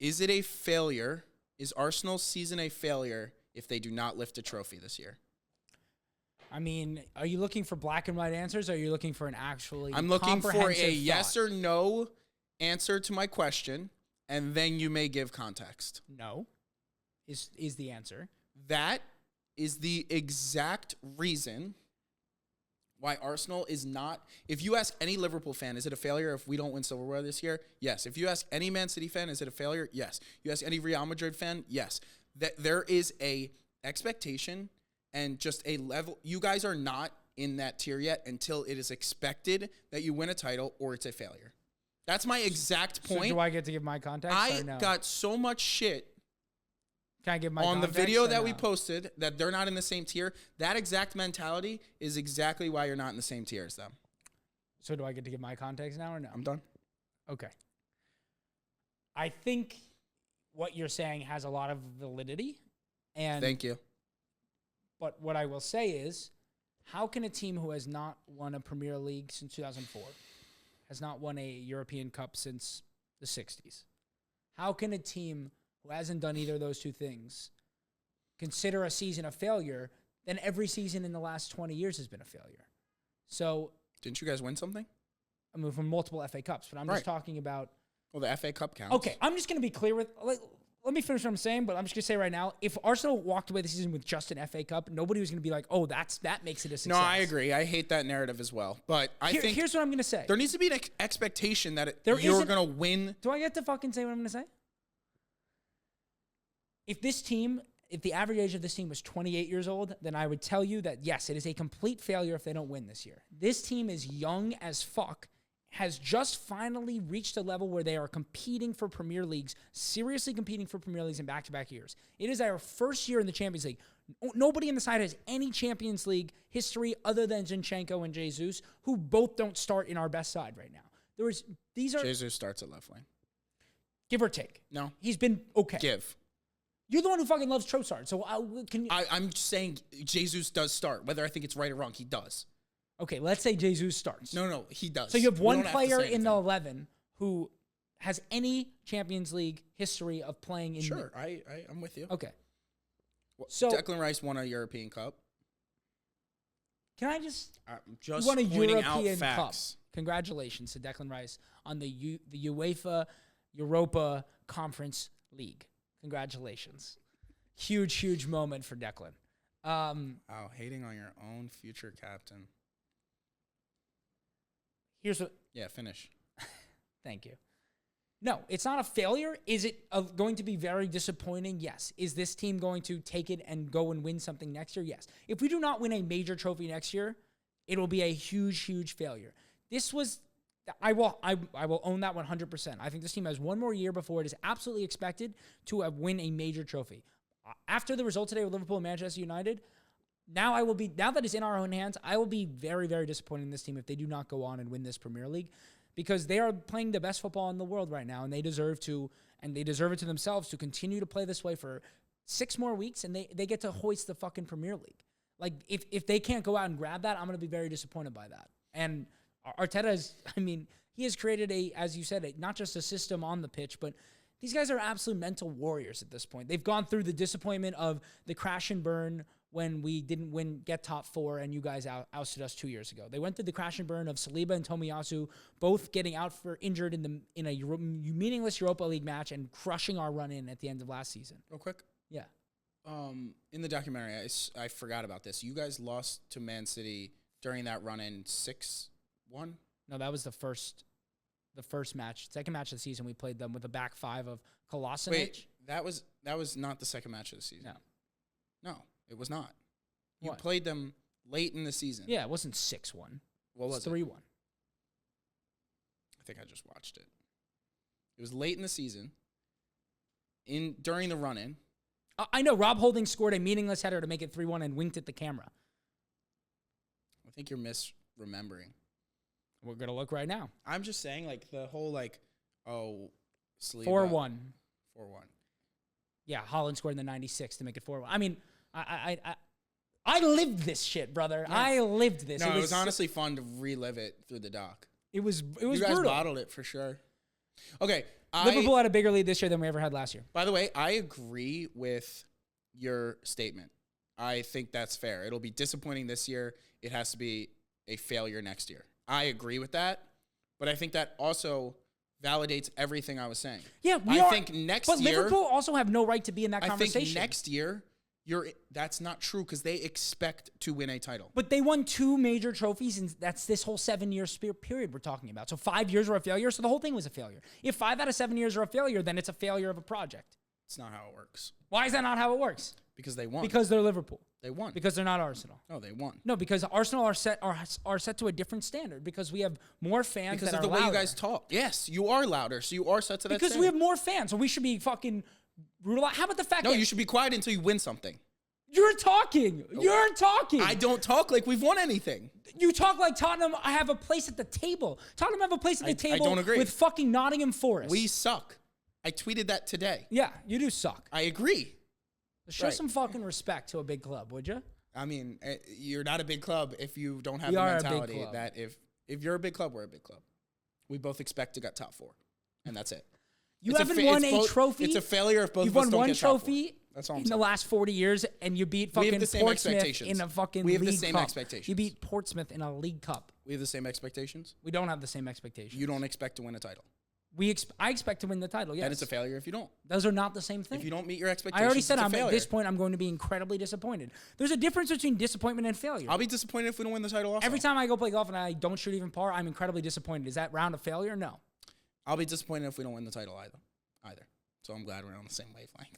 Is it a failure? Is Arsenal's season a failure if they do not lift a trophy this year? I mean, are you looking for black and white answers, or are you looking for an actually I'm looking for a thought? yes or no answer to my question, and then you may give context. No is the answer. That is the exact reason why Arsenal is not. If you ask any Liverpool fan, is it a failure if we don't win silverware this year? Yes. If you ask any Man City fan, is it a failure? Yes. You ask any Real Madrid fan? Yes. That there is a expectation and just a level. You guys are not in that tier yet until it is expected that you win a title or it's a failure. That's my exact point. So do I get to give my context? I or no? got so much shit Can I give my on the context video or that no? we posted that they're not in the same tier. That exact mentality is exactly why you're not in the same tier as them. So do I get to give my context now or no? I'm done. Okay. I think what you're saying has a lot of validity. And Thank you. But what I will say is, how can a team who has not won a Premier League since 2004, has not won a European Cup since the 60s, how can a team who hasn't done either of those two things consider a season a failure? Then every season in the last 20 years has been a failure. So, Didn't you guys win something? I mean, from multiple FA Cups, but I'm just talking about. Well, the FA Cup counts. Okay, I'm just going to be clear with. Let me finish what I'm saying, but I'm just going to say right now, if Arsenal walked away the season with just an FA Cup, nobody was going to be like, oh, that makes it a success. No, I agree. I hate that narrative as well. But I think here's what I'm going to say. there needs to be an expectation that There you're isn't- going to win. Do I get to fucking say what I'm going to say? If the average age of this team was 28 years old, then I would tell you that, yes, it is a complete failure if they don't win this year. This team is young as fuck, has just finally reached a level where they are competing for Premier Leagues, seriously competing for Premier Leagues in back-to-back years. It is our first year in the Champions League. Nobody in the side has any Champions League history other than Zinchenko and Jesus, who both don't start in our best side right now. Jesus starts at left wing. Give or take. No. He's been okay. Give. You're the one who fucking loves Trossard, so can you... I'm saying Jesus does start. Whether I think it's right or wrong, he does. Okay, let's say Jesus starts. No, he does. So you have We one don't have to player say in the anything. 11 who has any Champions League history of playing in... Sure, I'm with you. Okay. Well, So- Declan Rice won a European Cup. Can I just... I'm You just won a pointing European out Cup. facts. Congratulations to Declan Rice on the UEFA Europa Conference League. Congratulations. Huge moment for Declan. Oh, hating on your own future captain. Here's what... Yeah, finish. Thank you. No, it's not a failure. Is it going to be very disappointing? Yes. Is this team going to take it and go and win something next year? Yes. If we do not win a major trophy next year, it'll be a huge failure. This was... I will own that 100%. I think this team has one more year before it is absolutely expected to win a major trophy. After the result today with Liverpool and Manchester United, now that it's in our own hands, I will be very disappointed in this team if they do not go on and win this Premier League, because they are playing the best football in the world right now, and they deserve it to themselves to continue to play this way for 6 more weeks, and they get to hoist the fucking Premier League. Like, if they can't go out and grab that, I'm going to be very disappointed by that. And Arteta he has created as you said, not just a system on the pitch, but these guys are absolute mental warriors at this point. They've gone through the disappointment of the crash and burn when we didn't get top 4 and you guys ousted us 2 years ago. They went through the crash and burn of Saliba and Tomiyasu both getting out for injured in a meaningless Europa League match and crushing our run in at the end of last season. Real quick. Yeah. In the documentary, I forgot about this. You guys lost to Man City during that run in 6-1? No, that was the first match. Second match of the season, we played them with a back 5 of Kolasinac. Wait, that was not the second match of the season. No, it was not. You What? played them late in the season. Yeah, it wasn't 6-1. What was it? 3-1. I think I just watched it. It was late in the season. During the run-in. I know. Rob Holding scored a meaningless header to make it 3-1 and winked at the camera. I think you're misremembering. We're going to look right now. I'm just saying, like, the whole, Saliba. 4-1. 4-1. Yeah, Holland scored in the 96 to make it 4-1. I mean, I lived this shit, brother. Yeah. I lived this. No, it was honestly fun to relive it through the doc. It was You guys brutal. bottled it for sure. Okay, Liverpool had a bigger lead this year than we ever had last year. By the way, I agree with your statement. I think that's fair. It'll be disappointing this year. It has to be a failure next year. I agree with that, but I think that also validates everything I was saying. Yeah, I think next year. But Liverpool also have no right to be in that conversation. I think next year, that's not true because they expect to win a title. But they won 2 major trophies, and that's this whole 7-year period we're talking about. So 5 years were a failure, so the whole thing was a failure. If 5 out of 7 years are a failure, then it's a failure of a project. It's not how it works. Why is that not how it works? Because they won. Because they're Liverpool. They won. Because they're not Arsenal. No, they won. No, because Arsenal are set to a different standard because we have more fans because that of the are way you guys talk. Yes, you are louder, so you are set to that because standard. we have more fans, so we should be fucking brutal. How about the fact that... No, you should be quiet until you win something. You're talking. You're talking. I don't talk like we've won anything. You talk like Tottenham have a place at the table. Tottenham have a place at the table I don't agree. with fucking Nottingham Forest. We suck. I tweeted that today. Yeah, you do suck. I agree. Show some fucking respect to a big club, would you? I mean, you're not a big club if you don't have We the are a big mentality club. that if you're a big club, we're a big club. We both expect to get top 4, and that's it. You haven't won a trophy. It's a failure if both You've of us won don't one get top 4. trophy That's all I'm in the saying. last 40 years, and you beat fucking the same Portsmouth expectations. in a fucking We have League the same Cup. expectations. You beat Portsmouth in a League Cup. We have the same expectations. We don't have the same expectations. You don't expect to win a title. I expect to win the title, yes. Then it's a failure if you don't. Those are not the same thing. If you don't meet your expectations, I already said it's a failure. at this point I'm going to be incredibly disappointed. There's a difference between disappointment and failure. I'll be disappointed if we don't win the title also. Every time I go play golf and I don't shoot even par, I'm incredibly disappointed. Is that round a failure? No. I'll be disappointed if we don't win the title either. So I'm glad we're on the same wavelength.